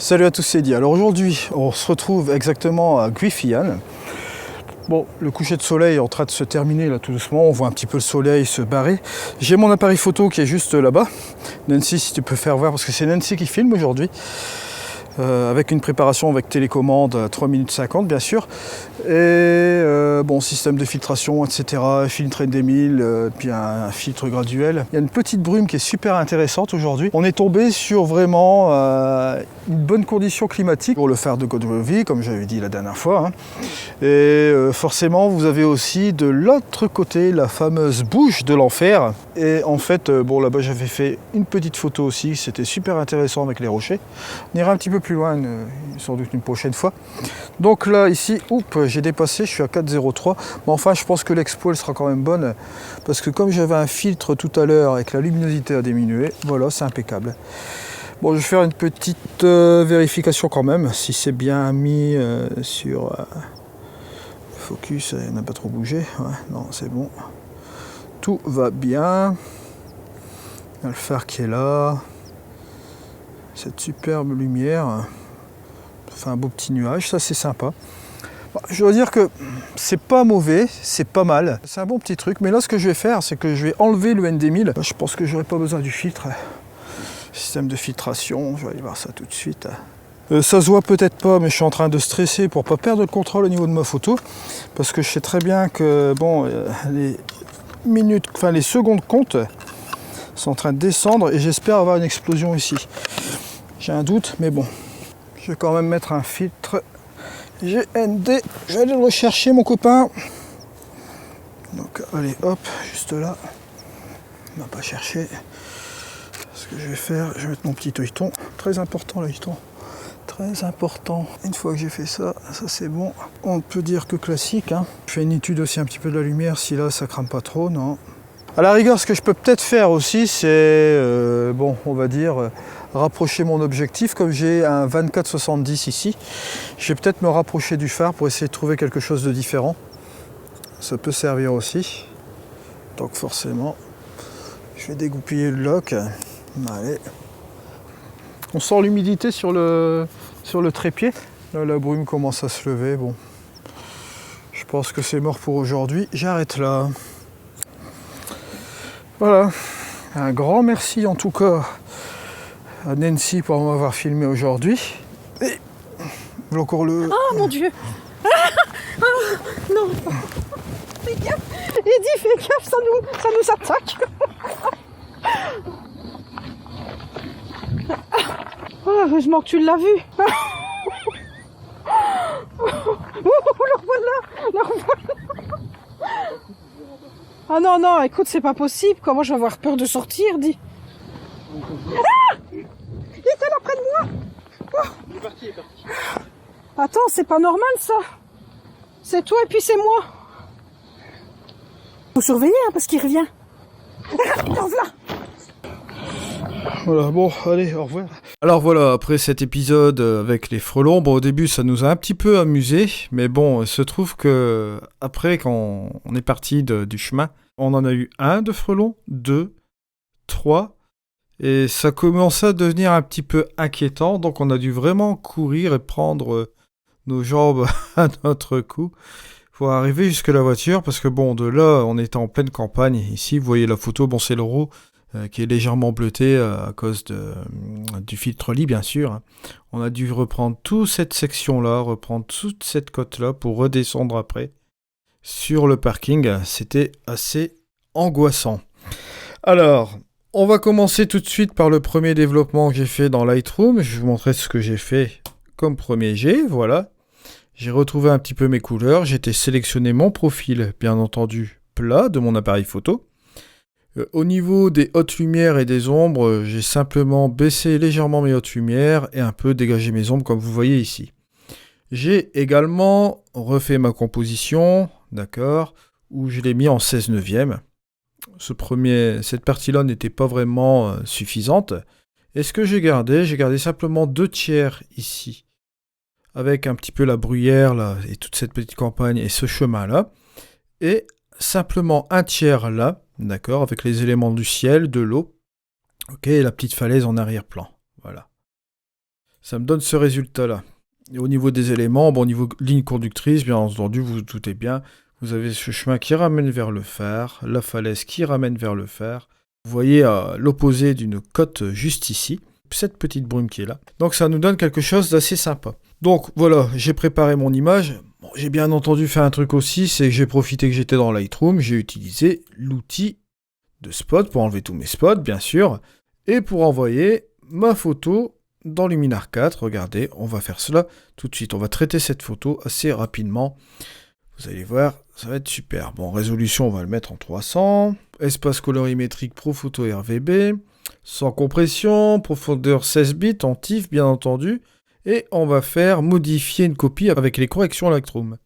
Salut à tous, c'est Eddie. Alors aujourd'hui, on se retrouve exactement à Gwyffian. Bon, le coucher de soleil est en train de se terminer là tout doucement, on voit un petit peu le soleil se barrer. J'ai mon appareil photo qui est juste là-bas. Nancy, si tu peux faire voir, parce que c'est Nancy qui filme aujourd'hui. Avec une préparation avec télécommande à 3 minutes 50 bien sûr. Et bon, système de filtration, etc. Filtre ND1000, puis un filtre graduel. Il y a une petite brume qui est super intéressante aujourd'hui. On est tombé sur vraiment une bonne condition climatique pour le phare de Godrevy, comme j'avais dit la dernière fois. Hein. Et forcément, vous avez aussi de l'autre côté la fameuse bouche de l'enfer. Et en fait, bon là-bas j'avais fait une petite photo aussi, c'était super intéressant avec les rochers. On ira un petit peu plus loin, sans doute une prochaine fois. Donc là, ici, j'ai dépassé, je suis à 4,03. Mais enfin, je pense que l'expo, elle sera quand même bonne. Parce que comme j'avais un filtre tout à l'heure et que la luminosité a diminué, voilà, c'est impeccable. Bon, je vais faire une petite vérification quand même, si c'est bien mis sur focus, il n'a pas trop bougé. Ouais, non, c'est bon. Tout va bien. Il y a le phare qui est là. Cette superbe lumière. Ça fait un beau petit nuage, ça c'est sympa. Bon, je dois dire que c'est pas mauvais, c'est pas mal. C'est un bon petit truc, mais là ce que je vais faire, c'est que je vais enlever le ND1000. Je pense que j'aurai pas besoin du filtre. Système de filtration, je vais aller voir ça tout de suite. Ça se voit peut-être pas, mais je suis en train de stresser pour pas perdre le contrôle au niveau de ma photo. Parce que je sais très bien que bon, les minutes, enfin les secondes comptent, sont en train de descendre et j'espère avoir une explosion ici. J'ai un doute, mais bon. Je vais quand même mettre un filtre GND. Je vais aller le rechercher, mon copain. Donc, allez, hop, juste là. On va pas chercher. Ce que je vais faire, je vais mettre mon petit œilleton. Très important, l'œilleton. Très important. Une fois que j'ai fait ça, ça c'est bon. On peut dire que classique. Hein. Je fais une étude aussi un petit peu de la lumière, si là ça crame pas trop, non. À la rigueur, ce que je peux peut-être faire aussi, c'est, bon, on va dire, rapprocher mon objectif. Comme j'ai un 24-70 ici, je vais peut-être me rapprocher du phare pour essayer de trouver quelque chose de différent. Ça peut servir aussi. Donc forcément, je vais dégoupiller le lock. Allez. On sent l'humidité sur le trépied. Là, la brume commence à se lever. Bon, je pense que c'est mort pour aujourd'hui. J'arrête là. Voilà. Un grand merci en tout cas à Nancy pour m'avoir filmé aujourd'hui. Et voilà encore le... Oh mon Dieu. Non. Fais gaffe. Eddie, fais gaffe, ça nous attaque. Oh, heureusement que tu l'as vu. Le voilà. Ah non, non, écoute, c'est pas possible. Comment je vais avoir peur de sortir, dis. Ah, il était là près de moi. Oh. Il est parti. Attends, c'est pas normal ça. C'est toi et puis c'est moi. Faut surveiller hein, parce qu'il revient. Voilà. Voilà, bon, allez, au revoir. Alors voilà, après cet épisode avec les frelons, bon, au début ça nous a un petit peu amusé, mais bon, il se trouve que après, quand on est parti du chemin, on en a eu un de frelons, 2, 3, et ça commençait à devenir un petit peu inquiétant, donc on a dû vraiment courir et prendre nos jambes à notre cou pour arriver jusqu'à la voiture, parce que bon, de là, on était en pleine campagne. Ici, vous voyez la photo, bon, c'est l'Euro qui est légèrement bleuté à cause du filtre lit, bien sûr. On a dû reprendre toute cette section-là, reprendre toute cette côte-là pour redescendre après sur le parking. C'était assez angoissant. Alors, on va commencer tout de suite par le premier développement que j'ai fait dans Lightroom. Je vais vous montrer ce que j'ai fait comme premier jet, voilà. J'ai retrouvé un petit peu mes couleurs, j'ai sélectionné mon profil, bien entendu, plat de mon appareil photo. Au niveau des hautes lumières et des ombres, j'ai simplement baissé légèrement mes hautes lumières et un peu dégagé mes ombres comme vous voyez ici. J'ai également refait ma composition, d'accord, où je l'ai mis en 16 neuvième. Cette partie-là n'était pas vraiment suffisante. Et ce que j'ai gardé simplement 2/3 ici, avec un petit peu la bruyère là, et toute cette petite campagne et ce chemin-là. Et simplement 1/3 là, d'accord, avec les éléments du ciel, de l'eau, ok, et la petite falaise en arrière-plan, voilà. Ça me donne ce résultat-là. Et au niveau des éléments, bon, au niveau ligne conductrice, bien entendu, vous vous doutez bien, vous avez ce chemin qui ramène vers le phare, la falaise qui ramène vers le phare. Vous voyez à l'opposé d'une côte juste ici, cette petite brume qui est là. Donc ça nous donne quelque chose d'assez sympa. Donc voilà, j'ai préparé mon image. Bon, j'ai bien entendu fait un truc aussi, c'est que j'ai profité que j'étais dans Lightroom, j'ai utilisé l'outil de spot pour enlever tous mes spots, bien sûr, et pour envoyer ma photo dans Luminar 4. Regardez, on va faire cela tout de suite. On va traiter cette photo assez rapidement. Vous allez voir, ça va être super. Bon, résolution, on va le mettre en 300. Espace colorimétrique Pro Photo RVB. Sans compression, profondeur 16 bits en TIFF, bien entendu. Et on va faire modifier une copie avec les corrections Lightroom.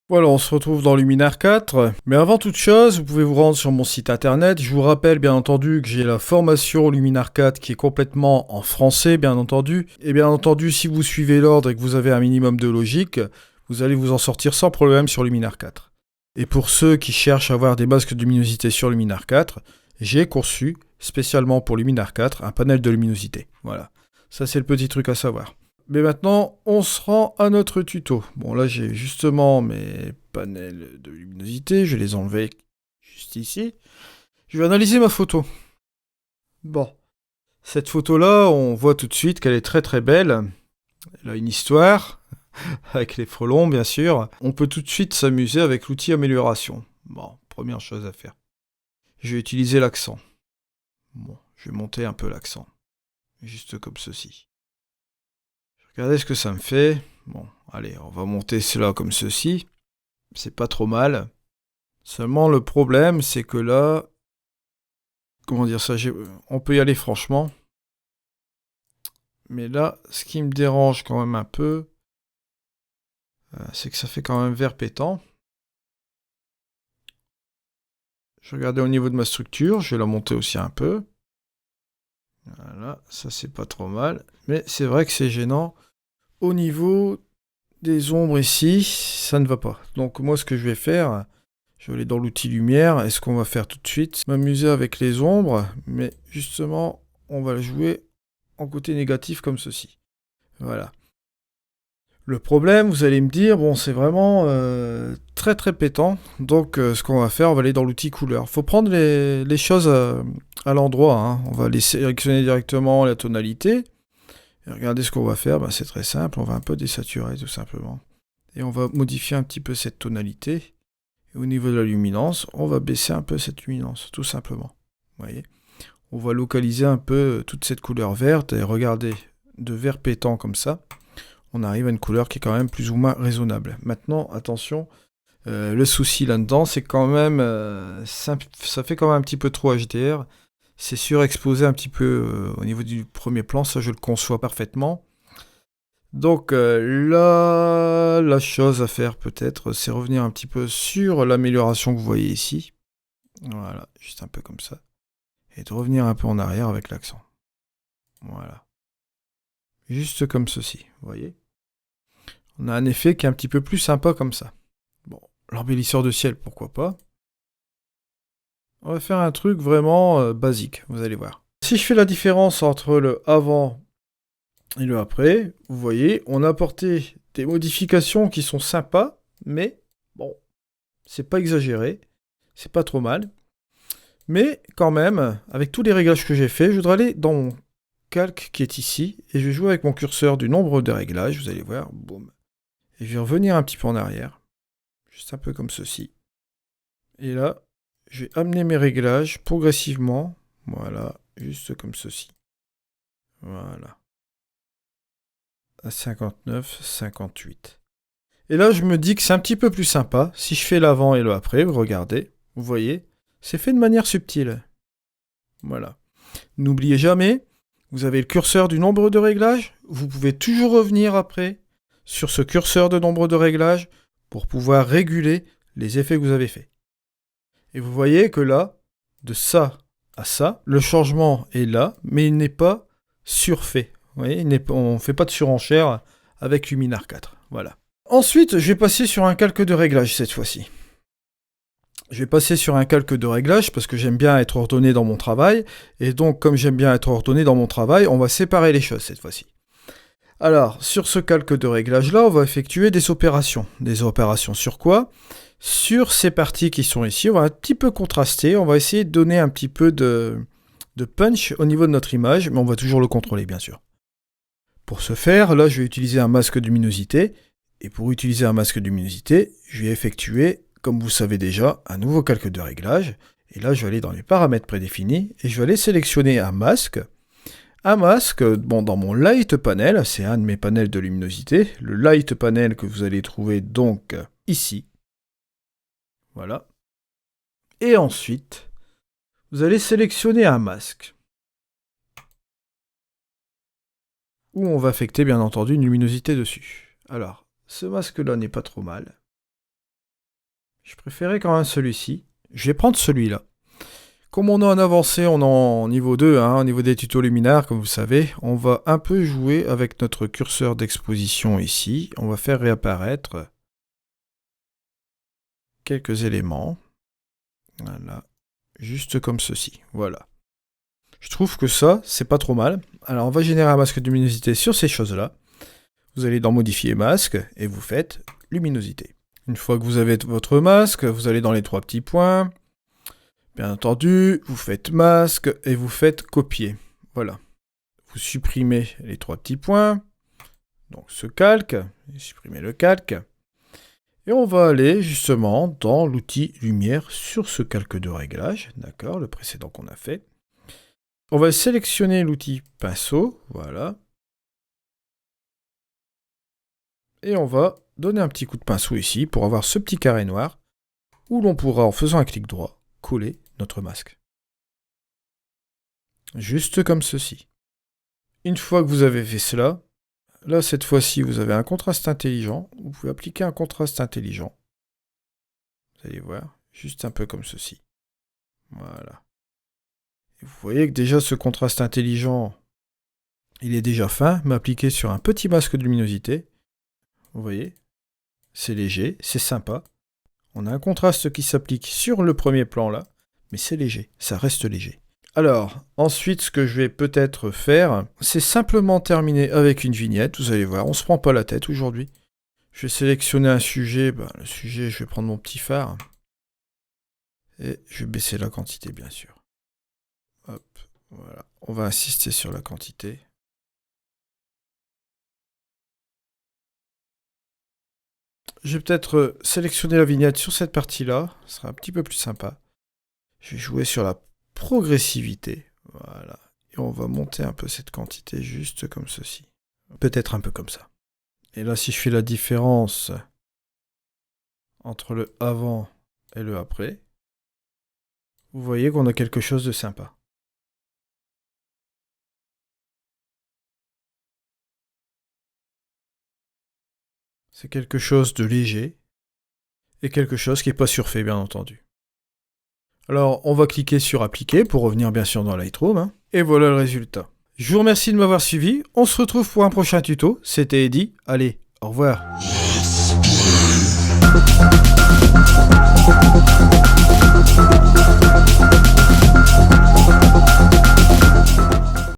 Voilà, on se retrouve dans Luminar 4. Mais avant toute chose, vous pouvez vous rendre sur mon site internet. Je vous rappelle bien entendu que j'ai la formation Luminar 4 qui est complètement en français, bien entendu. Et bien entendu, si vous suivez l'ordre et que vous avez un minimum de logique, vous allez vous en sortir sans problème sur Luminar 4. Et pour ceux qui cherchent à avoir des masques de luminosité sur Luminar 4, j'ai conçu, spécialement pour Luminar 4, un panel de luminosité. Voilà, ça c'est le petit truc à savoir. Mais maintenant, on se rend à notre tuto. Bon, là, j'ai justement mes panels de luminosité. Je vais les enlever juste ici. Je vais analyser ma photo. Bon. Cette photo-là, on voit tout de suite qu'elle est très très belle. Elle a une histoire, avec les frelons, bien sûr. On peut tout de suite s'amuser avec l'outil amélioration. Bon, première chose à faire. Je vais utiliser l'accent. Bon, je vais monter un peu l'accent. Juste comme ceci. Regardez ce que ça me fait. Bon, allez, on va monter cela comme ceci. C'est pas trop mal. Seulement, le problème, c'est que là... Comment dire ça, on peut y aller franchement. Mais là, ce qui me dérange quand même un peu, c'est que ça fait quand même vert pétant. Je regardais au niveau de ma structure. Je vais la monter aussi un peu. Voilà, ça c'est pas trop mal. Mais c'est vrai que c'est gênant. Au niveau des ombres ici, ça ne va pas. Donc moi ce que je vais faire, je vais aller dans l'outil lumière. Et ce qu'on va faire tout de suite, m'amuser avec les ombres. Mais justement, on va le jouer en côté négatif comme ceci. Voilà. Le problème, vous allez me dire, bon c'est vraiment très très pétant. Donc ce qu'on va faire, on va aller dans l'outil couleur. Il faut prendre les choses à l'endroit. Hein. On va les sélectionner directement la tonalité. Et regardez ce qu'on va faire, c'est très simple, on va un peu désaturer tout simplement. Et on va modifier un petit peu cette tonalité. Et au niveau de la luminance, on va baisser un peu cette luminance, tout simplement. Vous voyez ? On va localiser un peu toute cette couleur verte, et regardez, de vert pétant comme ça, on arrive à une couleur qui est quand même plus ou moins raisonnable. Maintenant, attention, le souci là-dedans, c'est quand même, ça fait quand même un petit peu trop HDR. C'est surexposé un petit peu au niveau du premier plan, ça je le conçois parfaitement. Donc là, la chose à faire peut-être, c'est revenir un petit peu sur l'amélioration que vous voyez ici. Voilà, juste un peu comme ça. Et de revenir un peu en arrière avec l'accent. Voilà. Juste comme ceci, vous voyez. On a un effet qui est un petit peu plus sympa comme ça. Bon, l'embellisseur de ciel, pourquoi pas. On va faire un truc vraiment basique, vous allez voir. Si je fais la différence entre le avant et le après, vous voyez, on a apporté des modifications qui sont sympas, mais bon, c'est pas exagéré, c'est pas trop mal. Mais quand même, avec tous les réglages que j'ai fait, je voudrais aller dans mon calque qui est ici, et je vais jouer avec mon curseur du nombre de réglages, vous allez voir, boum. Et je vais revenir un petit peu en arrière, juste un peu comme ceci. Et là, je vais amener mes réglages progressivement, voilà, juste comme ceci. Voilà. À 59, 58. Et là, je me dis que c'est un petit peu plus sympa. Si je fais l'avant et le après, vous regardez, vous voyez, c'est fait de manière subtile. Voilà. N'oubliez jamais, vous avez le curseur du nombre de réglages. Vous pouvez toujours revenir après sur ce curseur de nombre de réglages pour pouvoir réguler les effets que vous avez faits. Et vous voyez que là, de ça à ça, le changement est là, mais il n'est pas surfait. Vous voyez, on ne fait pas de surenchère avec Luminar 4. Voilà. Ensuite, je vais passer sur un calque de réglage cette fois-ci. Je vais passer sur un calque de réglage parce que j'aime bien être ordonné dans mon travail. Et donc, comme j'aime bien être ordonné dans mon travail, on va séparer les choses cette fois-ci. Alors, sur ce calque de réglage-là, on va effectuer des opérations. Des opérations sur quoi ? Sur ces parties qui sont ici, on va un petit peu contraster. On va essayer de donner un petit peu de punch au niveau de notre image, mais on va toujours le contrôler, bien sûr. Pour ce faire, là, je vais utiliser un masque de luminosité. Et pour utiliser un masque de luminosité, je vais effectuer, comme vous savez déjà, un nouveau calque de réglage. Et là, je vais aller dans les paramètres prédéfinis et je vais aller sélectionner un masque. Un masque, bon, dans mon Light Panel, c'est un de mes panels de luminosité. Le Light Panel que vous allez trouver donc ici. Voilà. Et ensuite, vous allez sélectionner un masque. Où on va affecter, bien entendu, une luminosité dessus. Alors, ce masque-là n'est pas trop mal. Je préférais quand même celui-ci. Je vais prendre celui-là. Comme on est en avancé, on est en niveau 2, au niveau des tutos luminaires, comme vous savez, on va un peu jouer avec notre curseur d'exposition ici. On va faire réapparaître quelques éléments. Voilà. Juste comme ceci. Voilà. Je trouve que ça, c'est pas trop mal. Alors, on va générer un masque de luminosité sur ces choses-là. Vous allez dans Modifier masque et vous faites luminosité. Une fois que vous avez votre masque, vous allez dans les 3 petits points. Bien entendu, vous faites masque et vous faites copier. Voilà. Vous supprimez les 3 petits points. Donc ce calque, supprimez le calque. Et on va aller justement dans l'outil lumière sur ce calque de réglage. D'accord, le précédent qu'on a fait. On va sélectionner l'outil pinceau. Voilà. Et on va donner un petit coup de pinceau ici pour avoir ce petit carré noir où l'on pourra, en faisant un clic droit, coller notre masque. Juste comme ceci. Une fois que vous avez fait cela, là cette fois-ci vous avez un contraste intelligent. Vous pouvez appliquer un contraste intelligent. Vous allez voir, juste un peu comme ceci. Voilà. Et vous voyez que déjà ce contraste intelligent, il est déjà fin, mais appliqué sur un petit masque de luminosité. Vous voyez, c'est léger, c'est sympa. On a un contraste qui s'applique sur le premier plan là, mais c'est léger, ça reste léger. Alors, ensuite, ce que je vais peut-être faire, c'est simplement terminer avec une vignette. Vous allez voir, on se prend pas la tête aujourd'hui. Je vais sélectionner un sujet. Le sujet, je vais prendre mon petit phare. Et je vais baisser la quantité, bien sûr. Hop, voilà. On va insister sur la quantité. Je vais peut-être sélectionner la vignette sur cette partie-là. Ce sera un petit peu plus sympa. Je vais jouer sur la progressivité. Voilà. Et on va monter un peu cette quantité juste comme ceci. Peut-être un peu comme ça. Et là, si je fais la différence entre le avant et le après, vous voyez qu'on a quelque chose de sympa. C'est quelque chose de léger et quelque chose qui n'est pas surfait, bien entendu. Alors, on va cliquer sur Appliquer pour revenir bien sûr dans Lightroom. Et voilà le résultat. Je vous remercie de m'avoir suivi. On se retrouve pour un prochain tuto. C'était Eddy. Allez, au revoir.